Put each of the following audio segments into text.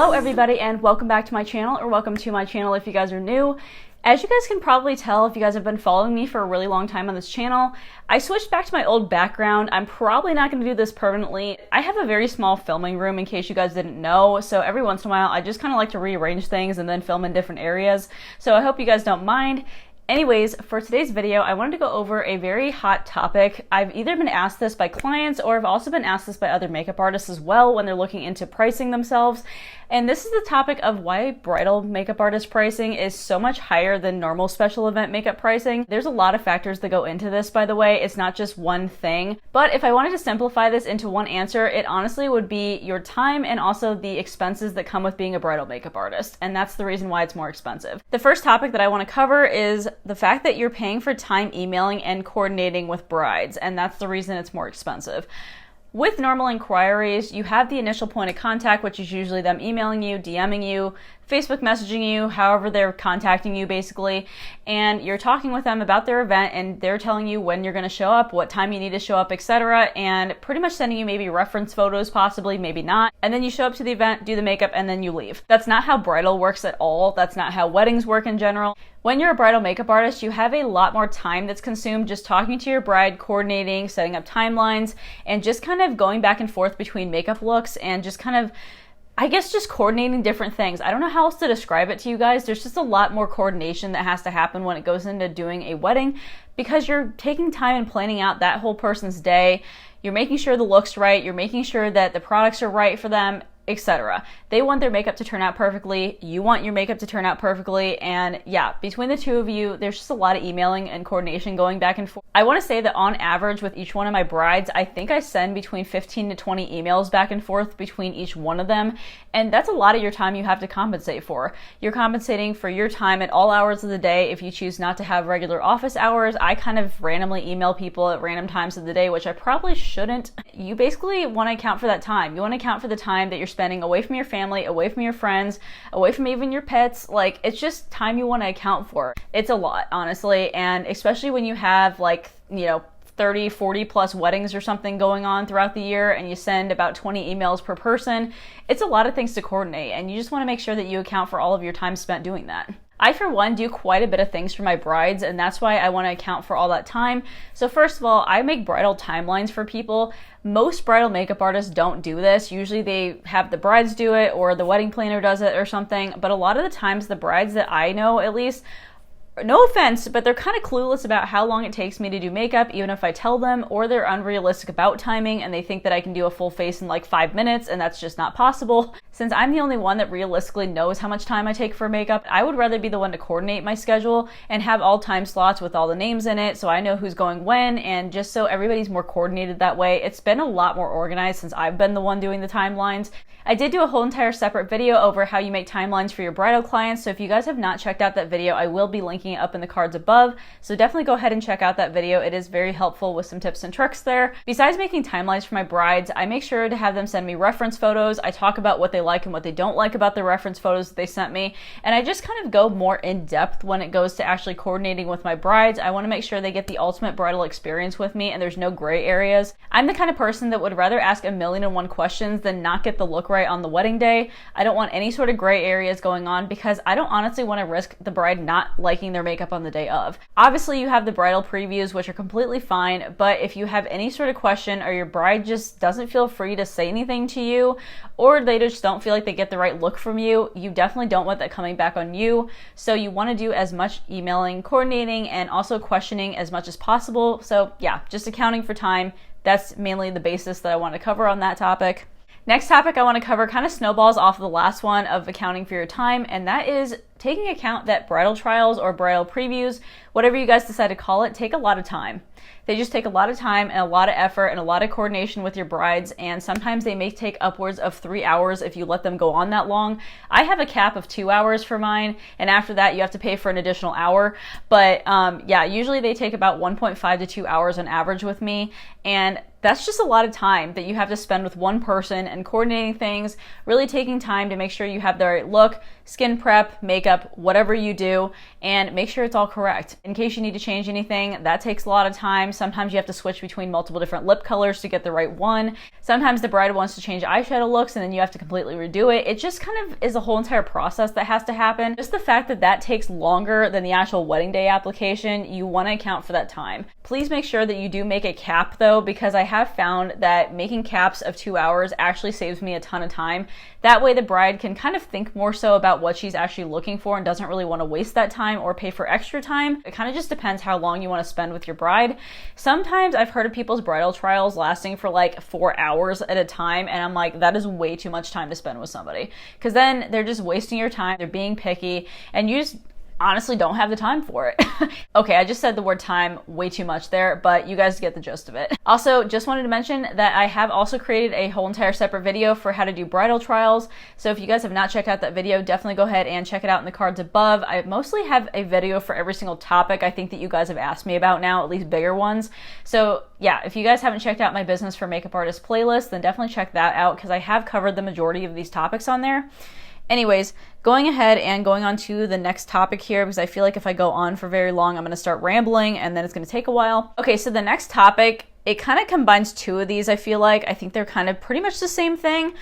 Hello everybody and welcome back to my channel, or welcome to my channel if you guys are new. As you guys can probably tell if you guys have been following me for a really long time on this channel, I switched back to my old background. I'm probably not going to do this permanently. I have a very small filming room in case you guys didn't know, so every once in a while I just kind of like to rearrange things and then film in different areas, so I hope you guys don't mind. Anyways, for today's video, I wanted to go over a very hot topic. I've either been asked this by clients or I've also been asked this by other makeup artists as well when they're looking into pricing themselves. And this is the topic of why bridal makeup artist pricing is so much higher than normal special event makeup pricing. There's a lot of factors that go into this, by the way. It's not just one thing. But if I wanted to simplify this into one answer, it honestly would be your time and also the expenses that come with being a bridal makeup artist. And that's the reason why it's more expensive. The first topic that I want to cover is the fact that you're paying for time emailing and coordinating with brides, and that's the reason it's more expensive. With normal inquiries, you have the initial point of contact, which is usually them emailing you, DMing you, Facebook messaging you, however they're contacting you basically, and you're talking with them about their event and they're telling you when you're going to show up, what time you need to show up, etc., and pretty much sending you maybe reference photos, possibly, maybe not, and then you show up to the event, do the makeup, and then you leave. That's not how bridal works at all. That's not how weddings work in general. When you're a bridal makeup artist, you have a lot more time that's consumed just talking to your bride, coordinating, setting up timelines, and just kind of going back and forth between makeup looks and just kind of, I guess, just coordinating different things. I don't know how else to describe it to you guys. There's just a lot more coordination that has to happen when it goes into doing a wedding because you're taking time and planning out that whole person's day. You're making sure the look's right. You're making sure that the products are right for them, etc. They want their makeup to turn out perfectly. You want your makeup to turn out perfectly. And yeah, between the two of you, there's just a lot of emailing and coordination going back and forth. I want to say that on average with each one of my brides, I think I send between 15 to 20 emails back and forth between each one of them. And that's a lot of your time you have to compensate for. You're compensating for your time at all hours of the day. If you choose not to have regular office hours, I kind of randomly email people at random times of the day, which I probably shouldn't. You basically want to account for that time. You want to account for the time that you're spending away from your family, away from your friends, away from even your pets. Like, it's just time you want to account for. It's a lot, honestly, and especially when you have, like, 30, 40 plus weddings or something going on throughout the year and you send about 20 emails per person, it's a lot of things to coordinate, and you just want to make sure that you account for all of your time spent doing that. I, for one, do quite a bit of things for my brides, and that's why I want to account for all that time. So first of all, I make bridal timelines for people. Most bridal makeup artists don't do this. Usually they have the brides do it or the wedding planner does it or something, but a lot of the times the brides that I know, at least, no offense, but they're kind of clueless about how long it takes me to do makeup, even if I tell them, or they're unrealistic about timing and they think that I can do a full face in like 5 minutes, and that's just not possible. Since I'm the only one that realistically knows how much time I take for makeup, I would rather be the one to coordinate my schedule and have all time slots with all the names in it so I know who's going when, and just so everybody's more coordinated that way. It's been a lot more organized since I've been the one doing the timelines. I did do a whole entire separate video over how you make timelines for your bridal clients, so if you guys have not checked out that video, I will be linking it up in the cards above, so definitely go ahead and check out that video. It is very helpful with some tips and tricks there. Besides making timelines for my brides, I make sure to have them send me reference photos. I talk about what they like and what they don't like about the reference photos that they sent me, and I just kind of go more in depth when it goes to actually coordinating with my brides. I want to make sure they get the ultimate bridal experience with me and there's no gray areas. I'm the kind of person that would rather ask 1,000,001 questions than not get the look right on the wedding day. I don't want any sort of gray areas going on because I don't honestly want to risk the bride not liking their makeup on the day of. Obviously, you have the bridal previews, which are completely fine, but if you have any sort of question or your bride just doesn't feel free to say anything to you, or they just don't feel like they get the right look from you, you definitely don't want that coming back on you. So you want to do as much emailing, coordinating, and also questioning as much as possible. So yeah, just accounting for time. That's mainly the basis that I want to cover on that topic. Next topic I want to cover kind of snowballs off of the last one of accounting for your time, and that is taking account that bridal trials or bridal previews, whatever you guys decide to call it, take a lot of time. They just take a lot of time and a lot of effort and a lot of coordination with your brides, and sometimes they may take upwards of 3 hours if you let them go on that long. I have a cap of 2 hours for mine, and after that you have to pay for an additional hour, but yeah, usually they take about 1.5 to 2 hours on average with me, and that's just a lot of time that you have to spend with one person and coordinating things, really taking time to make sure you have the right look, skin prep, makeup, whatever you do, and make sure it's all correct. In case you need to change anything, that takes a lot of time. Sometimes you have to switch between multiple different lip colors to get the right one. Sometimes the bride wants to change eyeshadow looks and then you have to completely redo it. It just kind of is a whole entire process that has to happen. Just the fact that that takes longer than the actual wedding day application, you want to account for that time. Please make sure that you do make a cap though, because I have found that making caps of 2 hours actually saves me a ton of time. That way the bride can kind of think more so about what she's actually looking for and doesn't really want to waste that time or pay for extra time. It kind of just depends how long you want to spend with your bride. Sometimes I've heard of people's bridal trials lasting for like 4 hours at a time, and I'm like, that is way too much time to spend with somebody, because then they're just wasting your time, they're being picky, and you just honestly don't have the time for it. Okay, I just said the word time way too much there, but you guys get the gist of it. Also, just wanted to mention that I have also created a whole entire separate video for how to do bridal trials. So if you guys have not checked out that video, definitely go ahead and check it out in the cards above. I mostly have a video for every single topic I think that you guys have asked me about now, at least bigger ones. So yeah, if you guys haven't checked out my Business for Makeup Artists playlist, then definitely check that out, because I have covered the majority of these topics on there. Anyways, going ahead and going on to the next topic here, because I feel like if I go on for very long, I'm going to start rambling and then it's going to take a while. Okay, so the next topic, it kind of combines two of these, I feel like. I think they're kind of pretty much the same thing.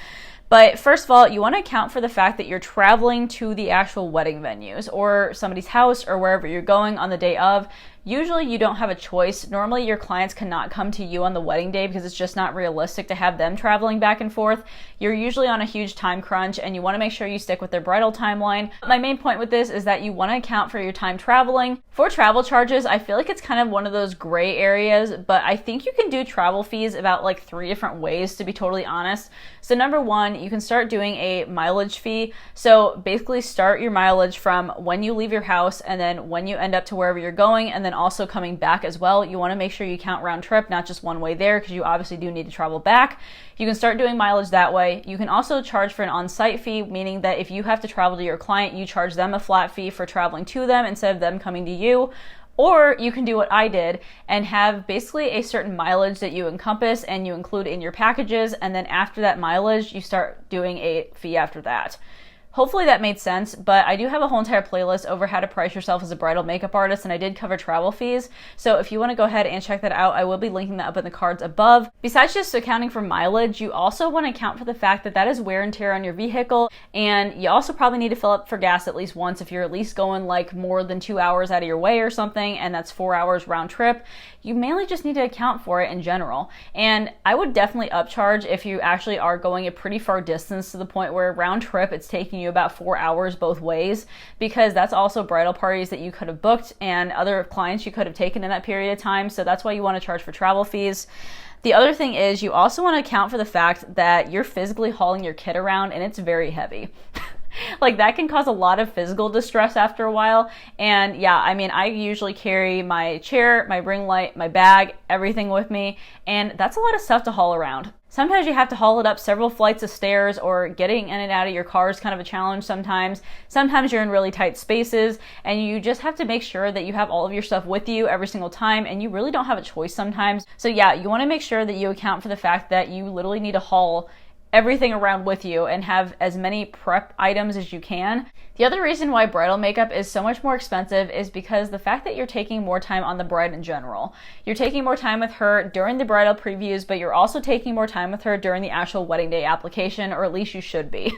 But first of all, you want to account for the fact that you're traveling to the actual wedding venues or somebody's house or wherever you're going on the day of. Usually you don't have a choice. Normally your clients cannot come to you on the wedding day because it's just not realistic to have them traveling back and forth. You're usually on a huge time crunch and you want to make sure you stick with their bridal timeline. My main point with this is that you want to account for your time traveling. For travel charges, I feel like it's kind of one of those gray areas, but I think you can do travel fees about like 3 different ways, to be totally honest. So number one, you can start doing a mileage fee. So basically start your mileage from when you leave your house and then when you end up to wherever you're going, and then also coming back as well. You want to make sure you count round trip, not just one way there, because you obviously do need to travel back. You can start doing mileage that way. You can also charge for an on-site fee, meaning that if you have to travel to your client, you charge them a flat fee for traveling to them instead of them coming to you. Or you can do what I did and have basically a certain mileage that you encompass and you include in your packages, and then after that mileage, you start doing a fee after that. Hopefully that made sense, but I do have a whole entire playlist over how to price yourself as a bridal makeup artist, and I did cover travel fees. So if you want to go ahead and check that out, I will be linking that up in the cards above. Besides just accounting for mileage, you also want to account for the fact that that is wear and tear on your vehicle, and you also probably need to fill up for gas at least once if you're at least going like more than 2 hours out of your way or something, and that's 4 hours round trip. You mainly just need to account for it in general. And I would definitely upcharge if you actually are going a pretty far distance, to the point where round trip it's taking you about 4 hours both ways, because that's also bridal parties that you could have booked and other clients you could have taken in that period of time. So that's why you want to charge for travel fees. The other thing is you also want to account for the fact that you're physically hauling your kit around and it's very heavy. Like that can cause a lot of physical distress after a while. And yeah, I mean, I usually carry my chair, my ring light, my bag, everything with me. And that's a lot of stuff to haul around. Sometimes you have to haul it up several flights of stairs, or getting in and out of your car is kind of a challenge sometimes. Sometimes you're in really tight spaces and you just have to make sure that you have all of your stuff with you every single time, and you really don't have a choice sometimes. So yeah, you want to make sure that you account for the fact that you literally need to haul everything around with you and have as many prep items as you can. The other reason why bridal makeup is so much more expensive is because the fact that you're taking more time on the bride in general. You're taking more time with her during the bridal previews, but you're also taking more time with her during the actual wedding day application, or at least you should be.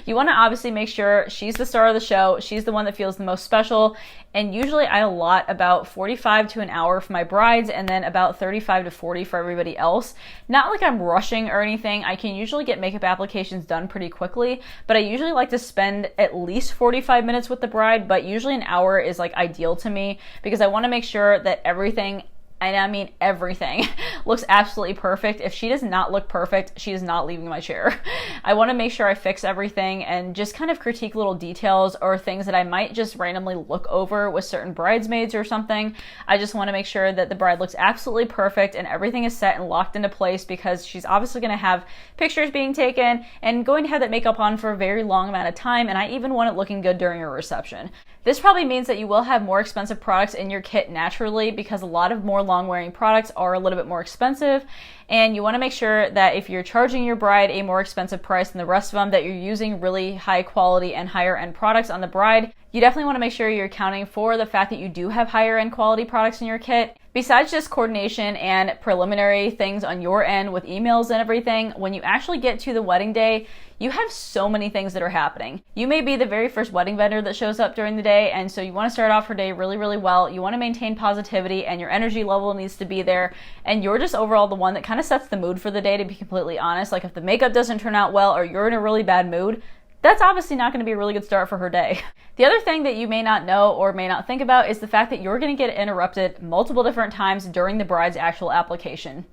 You want to obviously make sure she's the star of the show, she's the one that feels the most special, and usually I allot about 45 to an hour for my brides and then about 35 to 40 for everybody else. Not like I'm rushing or anything. I can usually get makeup applications done pretty quickly, but I usually like to spend at least 45 minutes with the bride, but usually an hour is like ideal to me, because I want to make sure that everything, and I mean everything, looks absolutely perfect. If she does not look perfect, she is not leaving my chair. I want to make sure I fix everything and just kind of critique little details or things that I might just randomly look over with certain bridesmaids or something. I just want to make sure that the bride looks absolutely perfect and everything is set and locked into place, because she's obviously going to have pictures being taken and going to have that makeup on for a very long amount of time, and I even want it looking good during her reception. This probably means that you will have more expensive products in your kit naturally, because a lot of more long-wearing products are a little bit more expensive, And you want to make sure that if you're charging your bride a more expensive price than the rest of them, that you're using really high quality and higher end products on the bride. You definitely want to make sure you're accounting for the fact that you do have higher end quality products in your kit. Besides just coordination and preliminary things on your end with emails and everything, when you actually get to the wedding day, you have so many things that are happening. You may be the very first wedding vendor that shows up during the day, and so you want to start off your day really, really well. You want to maintain positivity, and your energy level needs to be there, and you're just overall the one that kind of sets the mood for the day, to be completely honest. Like if the makeup doesn't turn out well or you're in a really bad mood, that's obviously not going to be a really good start for her day. The other thing that you may not know or may not think about is the fact that you're going to get interrupted multiple different times during the bride's actual application.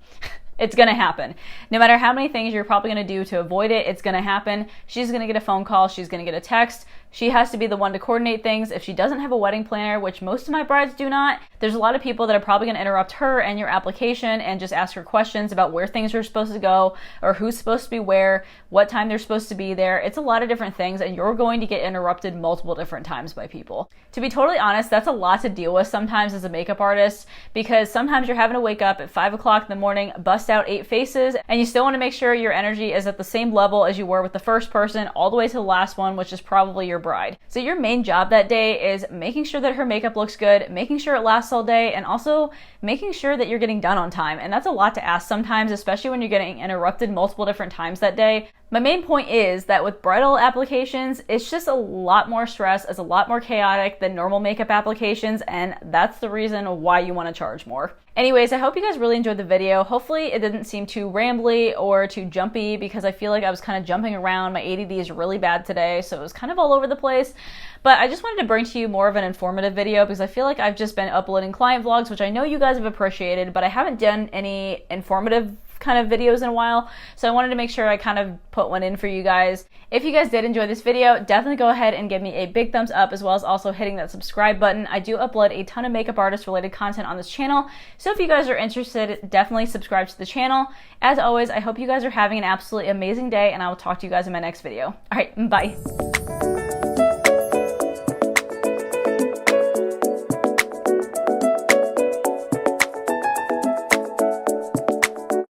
It's going to happen. No matter how many things you're probably going to do to avoid it, it's going to happen. She's going to get a phone call. She's going to get a text. She has to be the one to coordinate things. If she doesn't have a wedding planner, which most of my brides do not, there's a lot of people that are probably going to interrupt her and your application and just ask her questions about where things are supposed to go or who's supposed to be where, what time they're supposed to be there. It's a lot of different things, and you're going to get interrupted multiple different times by people. To be totally honest, that's a lot to deal with sometimes as a makeup artist, because sometimes you're having to wake up at 5 o'clock in the morning, bust out 8 faces, and you still want to make sure your energy is at the same level as you were with the first person all the way to the last one, which is probably your bride. So your main job that day is making sure that her makeup looks good, making sure it lasts all day, and also making sure that you're getting done on time. And that's a lot to ask sometimes, especially when you're getting interrupted multiple different times that day. My main point is that with bridal applications, it's just a lot more stress, it's a lot more chaotic than normal makeup applications, and that's the reason why you want to charge more. Anyways, I hope you guys really enjoyed the video. Hopefully it didn't seem too rambly or too jumpy, because I feel like I was kind of jumping around. My ADD is really bad today, so it was kind of all over the place. But I just wanted to bring to you more of an informative video, because I feel like I've just been uploading client vlogs, which I know you guys have appreciated, but I haven't done any informative kind of videos in a while, so I wanted to make sure I kind of put one in for you guys. If you guys did enjoy this video, definitely go ahead and give me a big thumbs up, as well as also hitting that subscribe button. I do upload a ton of makeup artist related content on this channel, so if you guys are interested, definitely subscribe to the channel. As always, I hope you guys are having an absolutely amazing day, and I will talk to you guys in my next video. All right, bye.